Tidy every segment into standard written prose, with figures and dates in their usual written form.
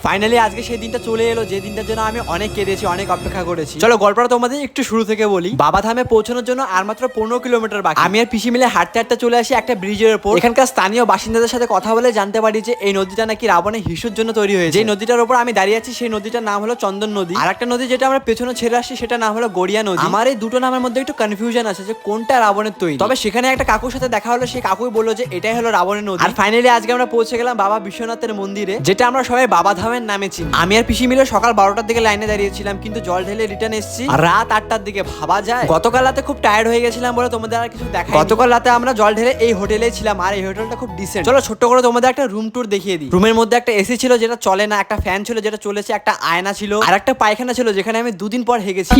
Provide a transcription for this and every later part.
Finally আজকে সেই দিনটা চলে এলো, যে দিনটার জন্য আমি অনেক কেঁদেছি, অনেক অপেক্ষা করেছি। চলো গল্পটা তোমাদের একটু শুরু থেকে বলি। বাবাধামে পৌঁছানোর জন্য আর মাত্র 15 কিলোমিটার বাকি। আমি আর পিসি মিলে হাঁটতে হাঁটতে চলে আসি একটা ব্রিজের উপর। এখানকার স্থানীয় বাসিন্দাদের সাথে কথা বলে জানতে পারি যে এই নদীটা নাকি রাবণের হিসুর জন্য তৈরি হয়েছে। যে নদীটার উপর আমি দাঁড়িয়ে আছি সেই নদীটার নাম হলো চন্দন নদী। আর একটা নদী যেটা আমরা পেছনে ছেড়ে আসছি সেটা নাম হলো গড়িয়া নদী। আমার এই দুটো নামের মধ্যে একটু কনফিউশন আছে যে কোনটা রাবণের তৈরি। তবে সেখানে একটা কাকুর সাথে দেখা হলো, সেই কাকুই বললো যে এটাই হলো রাবণের নদী। আর ফাইনালি আজকে আমরা পৌঁছে গেলাম বাবা বিশ্বনাথের মন্দিরে, যেটা আমরা সবাই বাবাধামের নামে চিনি। আমি আর পিসি মিলে সকাল 12টার দিকে লাইনে দাঁড়িয়েছিলাম, কিন্তু জল ঢেলে রিটার্ন এসেছি রাত 8টার দিকে। ভাবা যায় গতকাল রাতে খুব টায়ার্ড হয়ে গেছিলাম বলে তোমাদের আর কিছু দেখাই। গতকাল রাতে আমরা জল ঢেলে এই হোটেলেই ছিলাম, আর এই হোটেলটা খুব ডিসেন্ট। চলো ছোট্ট করে তোমাদের একটা রুম ট্যুর দেখিয়ে দিই। রুমের মধ্যে একটা এসি ছিল যেটা চলে না, একটা ফ্যান ছিল যেটা চলেছে, একটা আয়না ছিল, আর একটা পায়খানা ছিল যেখানে আমি 2 দিন পর হেগেছি।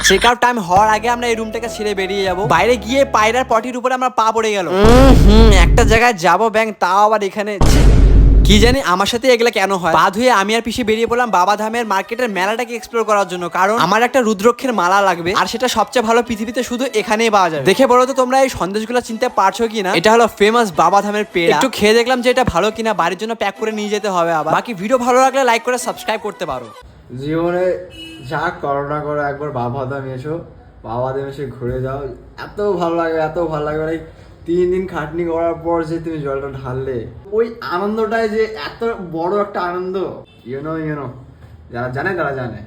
চেক আউট টাইম হওয়ার আগে আমরা এই রুমটাকে ছেড়ে বেরিয়ে যাব। বাইরে গিয়ে পায়রার পটির উপরে আমরা পা পড়ে গেল। একটা জায়গায় যাবো ব্যাংক, তাও আবার এখানে। কি জানি আমার সাথে এগুলা কেন হয়। পা ধুয়ে আমি আর পিসি বেরিয়ে পড়লাম বাবাধামের মার্কেটের মেলাটাকে এক্সপ্লোর করার জন্য, কারণ আমার একটা রুদ্রক্ষের মালা লাগবে, আর সেটা সবচেয়ে ভালো পৃথিবীতে শুধু এখানেই পাওয়া যায়। দেখে বলো তো তোমরা এই সন্দেশগুলো চিনতে পারছো কিনা। এটা হলো ফেমাস বাবাধামের পেড়া। একটু খেয়ে দেখলাম যে এটা ভালো কিনা, বাড়ির জন্য প্যাক করে নিয়ে যেতে হবে। আবার বাকি ভিডিও ভালো লাগলে লাইক করে সাবস্ক্রাইব করতে পারো। জীবনে যা করো না করো একবার বাবাধাম এসো, বাবাধাম এসে ঘুরে যাও, এত ভালো লাগবে, এত ভালো লাগবে। লাইক 3 দিন খাটনি করার পর যে তুমি জলটা ঢাললে, ওই আনন্দটাই যে এত বড় একটা আনন্দ, ইউনো যারা জানে তারা জানে।